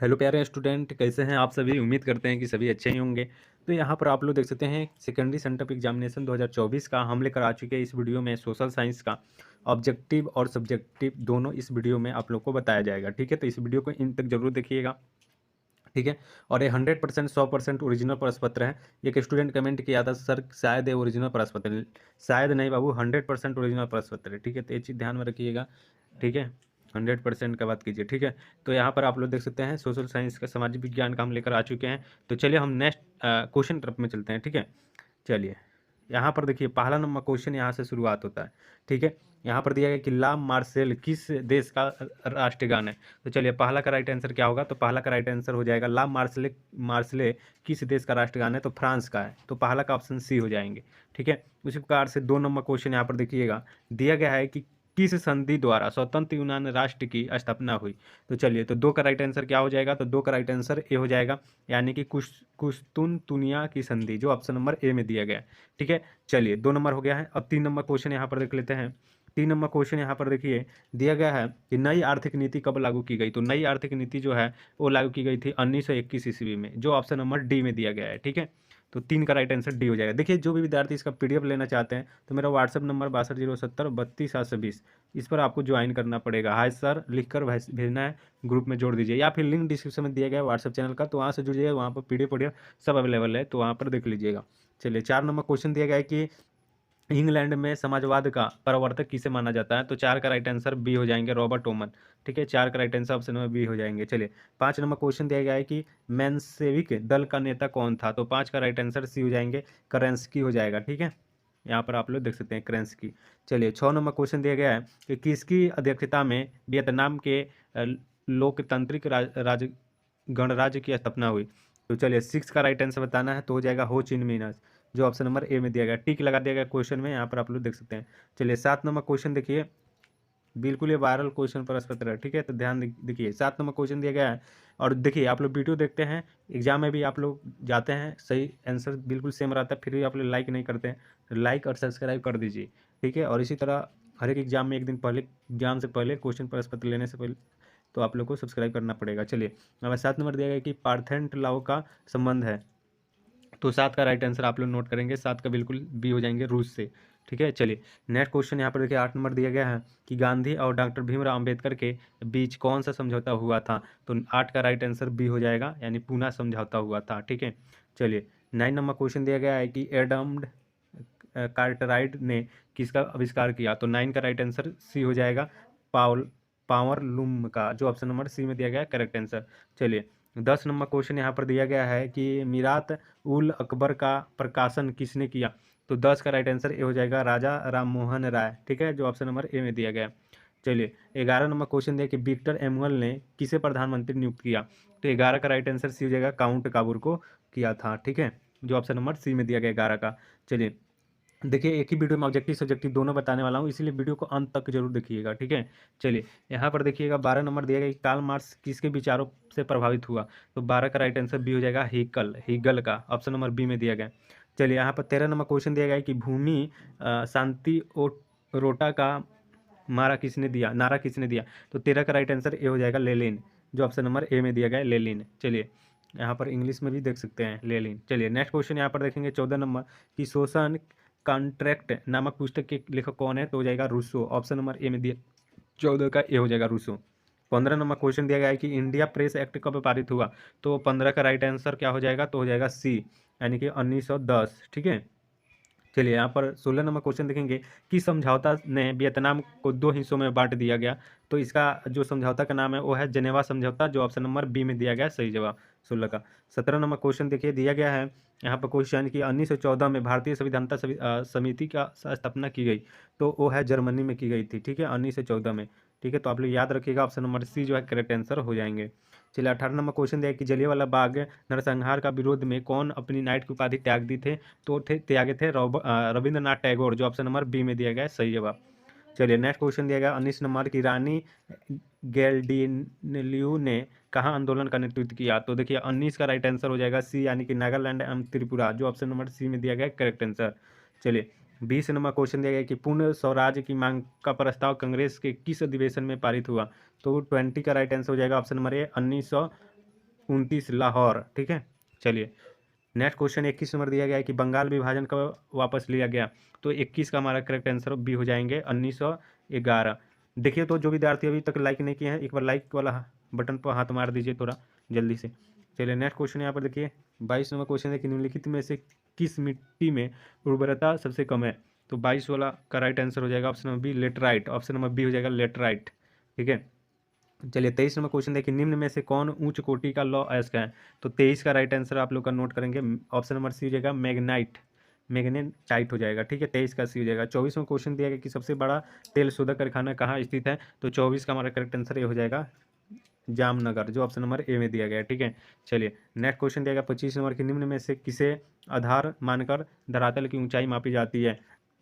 Hello प्यारे student, कैसे हैं आप सभी। उम्मीद करते हैं कि सभी अच्छे ही होंगे। तो यहाँ पर आप लोग देख सकते हैं सेकेंडरी सेंटअप एग्जामिनेशन 2024 का हम लेकर आ चुके हैं। इस वीडियो में सोशल साइंस का ऑब्जेक्टिव और सब्जेक्टिव दोनों इस वीडियो में आप लोग को बताया जाएगा। ठीक है, तो इस वीडियो को इन तक जरूर देखिएगा। ठीक है, और ये 100% 100% ओरिजिनल प्रश्न पत्र है। एक स्टूडेंट कमेंट किया था, सर शायद ये ओरिजिनल प्रश्न पत्र है। शायद नहीं बाबू, 100% ओरिजिनल प्रश्न पत्र है। ठीक है, तो ये चीज़ ध्यान में रखिएगा। ठीक है, 100% का बात कीजिए। ठीक है, तो यहाँ पर आप लोग देख सकते हैं सोशल साइंस का, सामाजिक विज्ञान का हम लेकर आ चुके हैं। तो चलिए हम नेक्स्ट क्वेश्चन तरफ में चलते हैं। ठीक है, चलिए यहाँ पर देखिए पहला नंबर क्वेश्चन यहाँ से शुरुआत होता है। ठीक है, यहाँ पर दिया गया कि ला मार्सेल किस देश का राष्ट्रगान है। तो चलिए पहला का राइट आंसर क्या होगा, तो पहला का राइट आंसर हो जाएगा ला मार्सेले। मार्सेले किस देश का राष्ट्रगान है, तो फ्रांस का है। तो पहला का ऑप्शन सी हो जाएंगे। ठीक है, उसी प्रकार से 2 नंबर क्वेश्चन यहाँ पर देखिएगा, दिया गया है कि किस संधि द्वारा स्वतंत्र यूनान राष्ट्र की स्थापना हुई। तो चलिए, तो 2 का राइट आंसर क्या हो जाएगा, तो 2 का राइट आंसर ए हो जाएगा, यानी कि कुश्तुनतुनिया की संधि, जो ऑप्शन नंबर ए में दिया गया है। ठीक है, चलिए 2 नंबर हो गया है। अब 3 नंबर क्वेश्चन यहाँ पर देख लेते हैं। 3 नंबर क्वेश्चन यहाँ पर देखिए, दिया गया है कि नई आर्थिक नीति कब लागू की गई। तो नई आर्थिक नीति जो है वो लागू की गई थी 1921 ईस्वी में, जो ऑप्शन नंबर डी में दिया गया है। ठीक है, तो 3 का राइट आंसर डी हो जाएगा। देखिए, जो भी विद्यार्थी इसका पीडीएफ लेना चाहते हैं तो मेरा व्हाट्सअप नंबर 6207032720, इस पर आपको ज्वाइन करना पड़ेगा। हाय सर लिखकर भेजना है, ग्रुप में जोड़ दीजिए, या फिर लिंक डिस्क्रिप्शन में दिया गया है व्हाट्सअप चैनल का, तो वहाँ से जुड़िए। वहाँ पर पीडीएफ सब अवेलेबल है, तो वहाँ पर देख लीजिएगा। चलिए 4 नंबर क्वेश्चन दिया गया है कि इंग्लैंड में समाजवाद का प्रवर्तक किसे माना जाता है। तो 4 का राइट आंसर बी हो जाएंगे, रॉबर्ट ओमन। ठीक है, 4 का राइट आंसर ऑप्शन में बी हो जाएंगे। चलिए 5 नंबर क्वेश्चन दिया गया है कि मेंशेविक दल का नेता कौन था। तो 5 का राइट आंसर सी हो जाएंगे, करेंस्की हो जाएगा। ठीक है, यहाँ पर आप लोग देख सकते हैं करेंस्की। चलिए 6 नंबर क्वेश्चन दिया गया है कि किसकी अध्यक्षता में वियतनाम के लोकतांत्रिक राज गणराज्य की स्थापना हुई। तो चलिए 6 का राइट आंसर बताना है, तो हो जाएगा हो चिन मिन्ह, जो ऑप्शन नंबर ए में दिया गया। टिक लगा दिया गया क्वेश्चन में, यहाँ पर आप लोग देख सकते हैं। चलिए 7 नंबर क्वेश्चन देखिए, बिल्कुल ये वायरल क्वेश्चन प्रश्न पत्र है। ठीक है, तो ध्यान देखिए 7 नंबर क्वेश्चन दिया गया है। और देखिए आप लोग वीडियो देखते हैं, एग्जाम में भी आप लोग जाते हैं, सही आंसर बिल्कुल सेम रहता है, फिर भी आप लोग लाइक नहीं करते हैं। तो लाइक और सब्सक्राइब कर दीजिए। ठीक है, और इसी तरह हर एक एग्जाम में एक दिन पहले, एग्जाम से पहले, क्वेश्चन प्रश्न पत्र लेने से पहले तो आप लोग को सब्सक्राइब करना पड़ेगा। चलिए हमारे 7 नंबर दिया गया कि पार्थेन लाओ का संबंध है। तो 7 का राइट आंसर आप लोग नोट करेंगे, 7 का बिल्कुल बी हो जाएंगे, रूस से। ठीक है, चलिए नेक्स्ट क्वेश्चन यहाँ पर देखिए 8 नंबर दिया गया है कि गांधी और डॉक्टर भीमराव अंबेडकर के बीच कौन सा समझौता हुआ था। तो 8 का राइट आंसर बी हो जाएगा, यानी पूना समझौता हुआ था। ठीक है, चलिए 9 नंबर क्वेश्चन दिया गया है कि एडम्ड कार्टराइट ने किसका आविष्कार किया। तो 9 का राइट आंसर सी हो जाएगा, पावल पावर लूम का, जो ऑप्शन नंबर सी में दिया गया है करेक्ट आंसर। चलिए 10 नंबर क्वेश्चन यहाँ पर दिया गया है कि मीरात उल अकबर का प्रकाशन किसने किया। तो 10 का राइट आंसर ए हो जाएगा, राजा राम मोहन राय। ठीक है, जो ऑप्शन नंबर ए में दिया गया है। चलिए 11 नंबर क्वेश्चन दिया कि विक्टर एमुअल ने किसे प्रधानमंत्री नियुक्त किया। तो 11 का राइट आंसर सी हो जाएगा, काउंट काबूर को किया था। ठीक है, जो ऑप्शन नंबर सी में दिया गया 11 का। चलिए देखिए, एक ही वीडियो में ऑब्जेक्टिव सब्जेक्टिव दोनों बताने वाला हूँ, इसीलिए वीडियो को अंत तक जरूर देखिएगा। ठीक है, चलिए यहाँ पर देखिएगा 12 नंबर दिया गया कि कार्ल मार्क्स किसके विचारों से प्रभावित हुआ। तो 12 का राइट आंसर बी हो जाएगा, हीगल का, ऑप्शन नंबर बी में दिया गया। चलिए यहाँ पर 13 नंबर क्वेश्चन दिया गया है कि भूमि शांति रोटा का नारा किसने दिया। तो 13 का राइट आंसर ए हो जाएगा, लेलिन, जो ऑप्शन नंबर ए में दिया गया है, लेलिन। चलिए यहाँ पर इंग्लिश में भी देख सकते हैं, लेलिन। चलिए नेक्स्ट क्वेश्चन यहाँ पर देखेंगे 14 नंबर कि शोषण कॉन्ट्रैक्ट नामक पुस्तक के लेखक कौन है। तो हो जाएगा रूसो, ऑप्शन नंबर ए में दिया, 14 का ए हो जाएगा, रूसो। 15 नंबर क्वेश्चन दिया गया है कि इंडिया प्रेस एक्ट कब पारित हुआ। तो 15 का राइट आंसर क्या हो जाएगा, तो हो जाएगा सी, यानी कि 1910। ठीक है, चलिए यहाँ पर 16 नंबर क्वेश्चन देखेंगे कि समझौता ने वियतनाम को 2 हिस्सों में बांट दिया गया। तो इसका जो समझौता का नाम है वो है जेनेवा समझौता, जो ऑप्शन नंबर बी में दिया गया है, सही जवाब 16 का। 17 नंबर क्वेश्चन देखिए, दिया गया है यहाँ पर क्वेश्चन कि 1914 में भारतीय संविधानता समिति का स्थापना की गई। तो वो है जर्मनी में की गई थी। ठीक है, 1914 में। ठीक है, तो आप लोग याद रखिएगा, ऑप्शन नंबर सी जो है करेक्ट आंसर हो जाएंगे। चलिए 18 नंबर क्वेश्चन दिया कि जलियांवाला बाग नरसंहार का विरोध में कौन अपनी नाइट की उपाधि त्याग दी थे। तो त्यागे थे रविंद्रनाथ टैगोर, जो ऑप्शन नंबर बी में दिया गया है, सही जवाब। चलिए नेक्स्ट क्वेश्चन दिया गया 19 नंबर की रानी गेल्डिनलियू ने कहाँ आंदोलन का नेतृत्व किया। तो देखिए 19 का राइट आंसर हो जाएगा सी, यानी कि नागालैंड एवं त्रिपुरा, जो ऑप्शन नंबर सी में दिया गया है करेक्ट आंसर। चलिए 20 नंबर क्वेश्चन दिया गया कि पूर्ण स्वराज की मांग का प्रस्ताव कांग्रेस के किस अधिवेशन में पारित हुआ। तो 20 का राइट आंसर हो जाएगा, ऑप्शन नंबर ए, 29 लाहौर। ठीक है, चलिए नेक्स्ट क्वेश्चन 21 नंबर दिया गया है कि बंगाल विभाजन कब वापस लिया गया। तो 21 का हमारा करेक्ट आंसर बी हो जाएंगे 1911। देखिए तो जो विद्यार्थी अभी तक लाइक नहीं किए हैं एक बार लाइक वाला बटन पर हाथ मार दीजिए थोड़ा जल्दी से। चलिए नेक्स्ट क्वेश्चन यहाँ पर देखिए 22 नंबर क्वेश्चन है कि निम्नलिखित में से किस मिट्टी में उर्वरता सबसे कम है। तो 22 वाला का राइट आंसर हो जाएगा option number B laterite. Option number B हो जाएगा लेटराइट। ठीक है, चलिए 23 नंबर क्वेश्चन देखिए निम्न में से कौन उच्च कोटि का लॉ अयस्क है। तो 23 का राइट आंसर आप लोग का नोट करेंगे ऑप्शन नंबर सी हो जाएगा मैग्नाइट, मैग्नेटाइट हो जाएगा। ठीक है, 23 का सी हो जाएगा। 24वां क्वेश्चन दिया गया कि सबसे बड़ा तेल शोधक कारखाना कहाँ स्थित है। तो 24 का हमारा करेक्ट आंसर ये हो जाएगा जामनगर, जो ऑप्शन नंबर ए में दिया गया है। ठीक है, चलिए नेक्स्ट क्वेश्चन दिया गया 25 नंबर के निम्न में से किसे आधार मानकर धरातल की ऊंचाई मापी जाती है।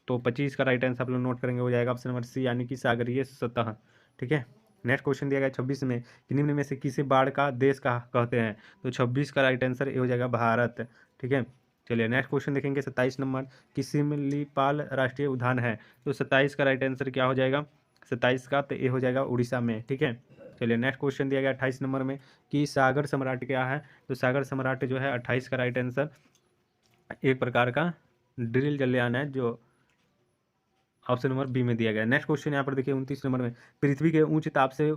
तो 25 का राइट आंसर आप लोग नोट करेंगे हो जाएगा ऑप्शन नंबर सी यानी कि सागरीय सतह। ठीक है, नेक्स्ट क्वेश्चन दिया गया 26 में कि निम्न में से किसे बाढ़ का देश का कहते हैं। तो 26 का राइट आंसर ये हो जाएगा भारत। ठीक है, चलिए नेक्स्ट क्वेश्चन देखेंगे 27 नंबर कि सिमलीपाल राष्ट्रीय उद्यान है। तो 27 का राइट आंसर क्या हो जाएगा 27 का, तो ये हो जाएगा उड़ीसा में। ठीक है, चलिए नेक्स्ट क्वेश्चन दिया गया 28 नंबर में कि सागर सम्राट क्या है। तो सागर सम्राट जो है 28 का राइट आंसर एक प्रकार का ड्रिल जलयान है जो ऑप्शन नंबर बी में दिया गया है। नेक्स्ट क्वेश्चन यहाँ पर देखिए 29 नंबर में पृथ्वी के उच्च ताप से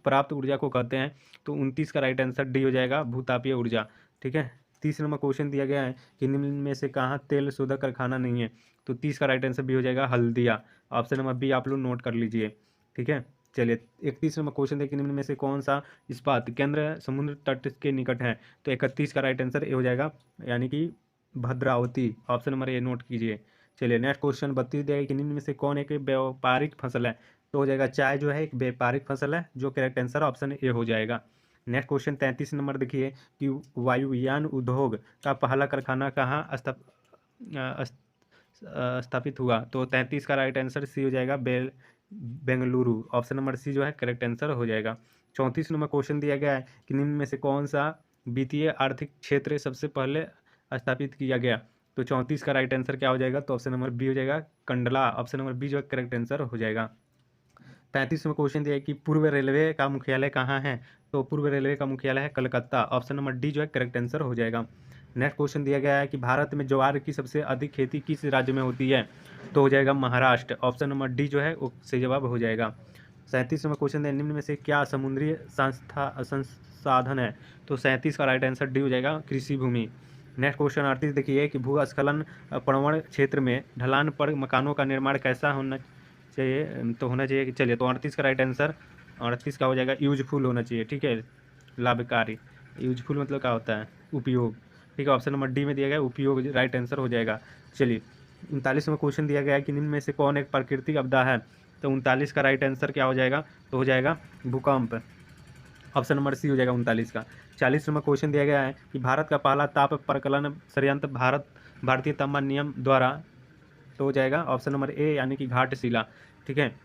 प्राप्त ऊर्जा को कहते हैं। तो 29 का राइट आंसर डी हो जाएगा भूतापीय ऊर्जा। ठीक है, 30 नंबर क्वेश्चन दिया गया है कि निम्न में से कहाँ तेल शोधक कारखाना नहीं है। तो 30 का राइट आंसर बी हो जाएगा हल्दिया। ऑप्शन नंबर बी आप लोग नोट कर लीजिए। ठीक है, चलिए 31 नंबर क्वेश्चन देखिए निम्न में से कौन सा इस्पात केंद्र समुद्र तट के निकट है। तो 31 का राइट आंसर ए हो जाएगा यानी कि Bhadravati. Option number A note कीजिए। चलिए नेक्स्ट क्वेश्चन 32 दिया गया कि निम्न में से कौन एक व्यापारिक फसल है। तो हो जाएगा चाय जो है एक व्यापारिक फसल है जो करेक्ट आंसर ऑप्शन ए हो जाएगा। नेक्स्ट क्वेश्चन 33 नंबर देखिए कि वायुयान उद्योग का पहला कारखाना कहाँ स्थापित हुआ। तो 33 का राइट आंसर सी हो जाएगा बेंगलुरु। ऑप्शन नंबर सी जो है करेक्ट आंसर हो जाएगा। 34 नंबर क्वेश्चन दिया गया है कि निम्न में से कौन सा वित्तीय आर्थिक क्षेत्र सबसे पहले स्थापित किया गया। तो 34 का राइट आंसर क्या हो जाएगा। तो ऑप्शन नंबर बी हो जाएगा कंडला। ऑप्शन नंबर बी जो है करेक्ट आंसर हो जाएगा। 35 में क्वेश्चन दिया है कि पूर्व रेलवे का मुख्यालय कहाँ है। तो पूर्व रेलवे का मुख्यालय है कलकत्ता। ऑप्शन नंबर डी जो है करेक्ट आंसर हो जाएगा। नेक्स्ट क्वेश्चन दिया गया है कि भारत में ज्वार की सबसे अधिक खेती किस राज्य में होती है। तो हो जाएगा महाराष्ट्र। ऑप्शन नंबर डी जो है वो सही जवाब हो जाएगा। 37 में क्वेश्चन है निम्न में से क्या समुद्री संसाधन है। तो 37 का राइट आंसर डी हो जाएगा कृषि भूमि। नेक्स्ट क्वेश्चन 38 देखिए कि भूस्खलन प्रवण क्षेत्र में ढलान पर मकानों का निर्माण कैसा होना चाहिए। तो होना चाहिए कि चलिए तो 38 का राइट आंसर 38 का हो जाएगा यूजफुल होना चाहिए। ठीक है, लाभकारी। यूजफुल मतलब क्या होता है उपयोग। ठीक है, ऑप्शन नंबर डी में दिया गया उपयोग राइट आंसर हो जाएगा। चलिए 39 में क्वेश्चन दिया गया है कि निम्न में से कौन एक प्राकृतिक आपदा है। तो 39 का राइट आंसर क्या हो जाएगा। तो हो जाएगा भूकंप। ऑप्शन नंबर सी हो जाएगा 39 का। 40 नंबर क्वेश्चन दिया गया है कि भारत का पहला ताप प्रकलन षडयंत्र भारतीय तापमान नियम द्वारा। तो हो जाएगा ऑप्शन नंबर ए यानी कि घाटशिला। ठीक है,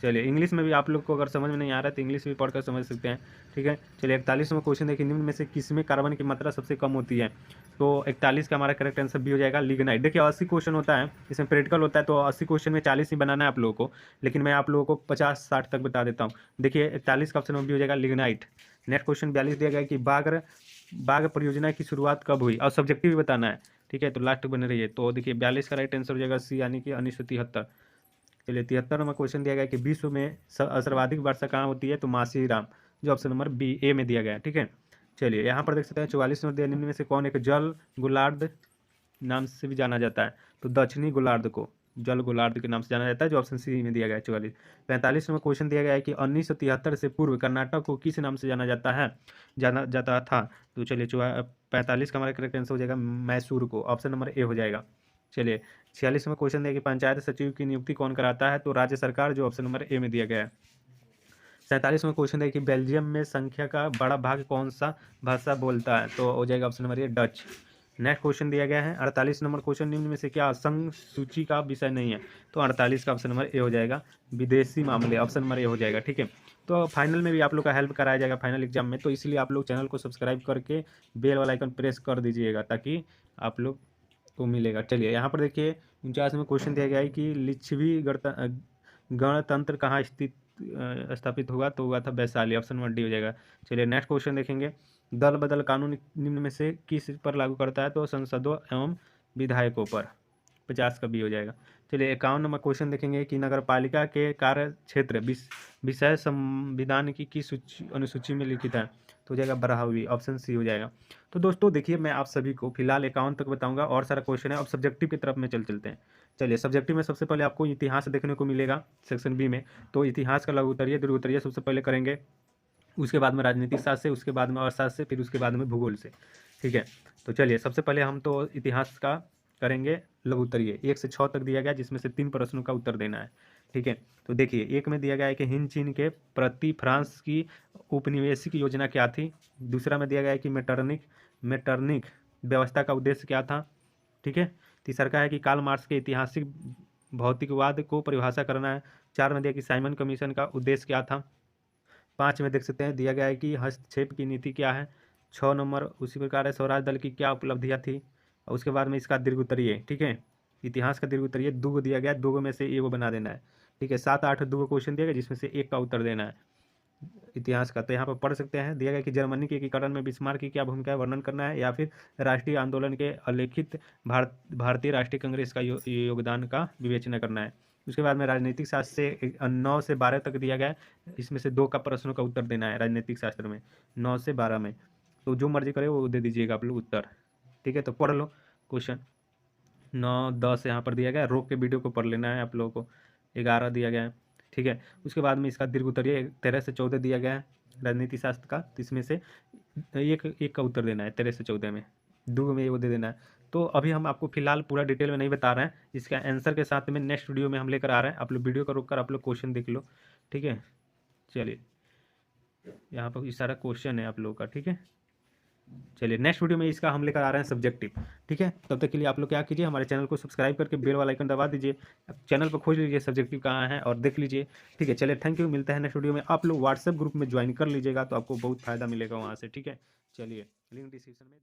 चलिए इंग्लिश में भी आप लोग को अगर समझ में नहीं आ रहा है तो इंग्लिश भी पढ़कर समझ सकते हैं। ठीक है, चलिए 41वां क्वेश्चन देखिए निम्न में से किसमें कार्बन की मात्रा सबसे कम होती है। तो 41 का हमारा करेक्ट आंसर भी हो जाएगा लिग्नाइट। देखिए 80 क्वेश्चन होता है इसमें प्रैक्टिकल होता है तो 80 क्वेश्चन में 40 ही बनाना है आप लोगों को, लेकिन मैं आप लोगों को 50-60 तक बता देता हूँ। देखिए 41 का ऑप्शन भी हो जाएगा लिग्नाइट। नेक्स्ट क्वेश्चन 42 दिया गया कि बाघ परियोजना की शुरुआत कब हुई और सब्जेक्टिव भी बताना है। ठीक है, तो लास्ट बने रहिए। तो देखिए 42 का राइट आंसर हो जाएगा सी यानी कि 1973। चलिए 73 नंबर क्वेश्चन दिया गया कि विश्व में सर्वाधिक वर्षा कहाँ होती है। तो मासीराम, जो ऑप्शन नंबर बी ए में दिया गया है। ठीक है, चलिए यहाँ पर देख सकते हैं 44 नंबर दिया निम्न में से कौन एक जल गोलार्ध नाम से भी जाना जाता है। तो दक्षिणी गोलार्ध को जल गोलार्ध के नाम से जाना जाता है जो ऑप्शन सी में दिया गया है 44। 45 नंबर क्वेश्चन दिया गया है कि 1973 से पूर्व कर्नाटक को किस नाम से जाना जाता था। तो चलिए 45 का हमारा करेक्ट आंसर हो जाएगा मैसूर को। ऑप्शन नंबर ए हो जाएगा। चलिए 46 में क्वेश्चन दिया कि पंचायत सचिव की नियुक्ति कौन कराता है। तो राज्य सरकार, जो ऑप्शन नंबर ए में दिया गया है। 47 में क्वेश्चन है कि बेल्जियम में संख्या का बड़ा भाग कौन सा भाषा बोलता है। तो हो जाएगा option number A Dutch. Next question दिया गया है 48 नंबर क्वेश्चन निम्न में से क्या संघ सूची का विषय नहीं है। तो 48 का ऑप्शन नंबर ए हो जाएगा विदेशी मामले। ऑप्शन नंबर ए हो जाएगा। ठीक है, तो फाइनल में भी आप लोग का हेल्प कराया जाएगा फाइनल एग्जाम में, तो इसलिए आप लोग चैनल को सब्सक्राइब करके बेल वाला आइकन प्रेस कर दीजिएगा ताकि आप लोग को मिलेगा। चलिए यहाँ पर देखिए 49 में क्वेश्चन दिया गया है कि लिच्छवी गणतंत्र कहाँ स्थित स्थापित हुआ तो हुआ था वैशाली, ऑप्शन 1 डी हो जाएगा। चलिए नेक्स्ट क्वेश्चन देखेंगे। दल बदल कानून निम्न में से किस पर लागू करता है? तो संसदों एवं विधायकों पर, 50 का बी हो जाएगा। चलिए 51 नंबर क्वेश्चन देखेंगे कि नगर पालिका के कार्य क्षेत्र विषय संविधान की किस अनुसूची में लिखित है? तो हो जाएगा 12वीं, ऑप्शन सी हो जाएगा। तो दोस्तों देखिए, मैं आप सभी को फिलहाल 51 तक बताऊंगा, और सारा क्वेश्चन है। अब सब्जेक्टिव की तरफ में चलते हैं। चलिए सब्जेक्टिव में सबसे पहले आपको इतिहास देखने को मिलेगा सेक्शन बी में। तो इतिहास का लघु उत्तरीय, दीर्घ उत्तरीय सबसे पहले करेंगे, उसके बाद में राजनीतिक शास्त्र से, उसके बाद में अर्थशास्त्र से, फिर उसके बाद में भूगोल से। ठीक है, तो चलिए सबसे पहले हम तो इतिहास का करेंगे लघु उत्तरीय। 1 से 6 तक दिया गया, जिसमें से 3 प्रश्नों का उत्तर देना है। ठीक है, तो देखिए 1 में दिया गया है कि हिंद चीन के प्रति फ्रांस की उपनिवेशिक योजना क्या थी। दूसरा में दिया गया है कि मेटरनिक व्यवस्था का उद्देश्य क्या था। ठीक है, तीसरा का है कि कार्ल मार्क्स के ऐतिहासिक भौतिकवाद को परिभाषा करना है। 4 में दिया कि साइमन कमीशन का उद्देश्य क्या था। 5 में देख सकते हैं दिया गया है कि हस्तक्षेप की नीति क्या है। 6 नंबर उसी प्रकार है, स्वराज दल की क्या उपलब्धियां थी। और उसके बाद में इसका दीर्घ उत्तरीय, ठीक है, इतिहास का दीर्घ उत्तरीय 2 दिया गया, 2 में से एगो बना देना है। ठीक है, 7, 8 2 क्वेश्चन दिया गया, जिसमें से एक का उत्तर देना है इतिहास का। तो यहाँ पर पढ़ सकते हैं, दिया गया कि जर्मनी के एकीकरण में बिस्मार्क की क्या भूमिका है, वर्णन करना है, या फिर राष्ट्रीय आंदोलन के अलिखित भारतीय राष्ट्रीय कांग्रेस का योगदान का विवेचना करना है। उसके बाद में राजनीतिक शास्त्र से 9 से 12 तक दिया गया है, इसमें से 2 का प्रश्नों का उत्तर देना है राजनीतिक शास्त्र में, 9 से 12 में। तो जो मर्जी करे वो दे दीजिएगा आप लोग उत्तर। ठीक है, तो पढ़ लो क्वेश्चन 9, 10 यहाँ पर दिया गया है, रोक के वीडियो को पढ़ लेना है आप लोगों को। 11 दिया गया है। ठीक है, उसके बाद में इसका दीर्घ उत्तरीय 13 से 14 दिया गया है राजनीति शास्त्र का, तो इसमें से एक का उत्तर देना है 13 से 14 में, 2 में वो दे देना है। तो अभी हम आपको फिलहाल पूरा डिटेल में नहीं बता रहे हैं, इसका आंसर के साथ में नेक्स्ट वीडियो में हम लेकर आ रहे हैं। आप लोग वीडियो को रोक कर आप लोग क्वेश्चन देख लो। ठीक है, चलिए यहाँ पर इस सारा क्वेश्चन है आप लोगों का। ठीक है, चलिए नेक्स्ट वीडियो में इसका हम लेकर आ रहे हैं सब्जेक्टिव। ठीक है, तब तक के लिए आप लोग क्या कीजिए, हमारे चैनल को सब्सक्राइब करके बेल वाला आइकन दबा दीजिए। चैनल पर खोज लीजिए सब्जेक्टिव कहाँ है और देख लीजिए। ठीक है, चलिए थैंक यू, मिलता है नेक्स्ट वीडियो में। आप लोग व्हाट्सएप ग्रुप में ज्वाइन कर लीजिएगा, तो आपको बहुत फायदा मिलेगा वहाँ से। ठीक है, चलिए लिंक डिस्क्रिप्शन में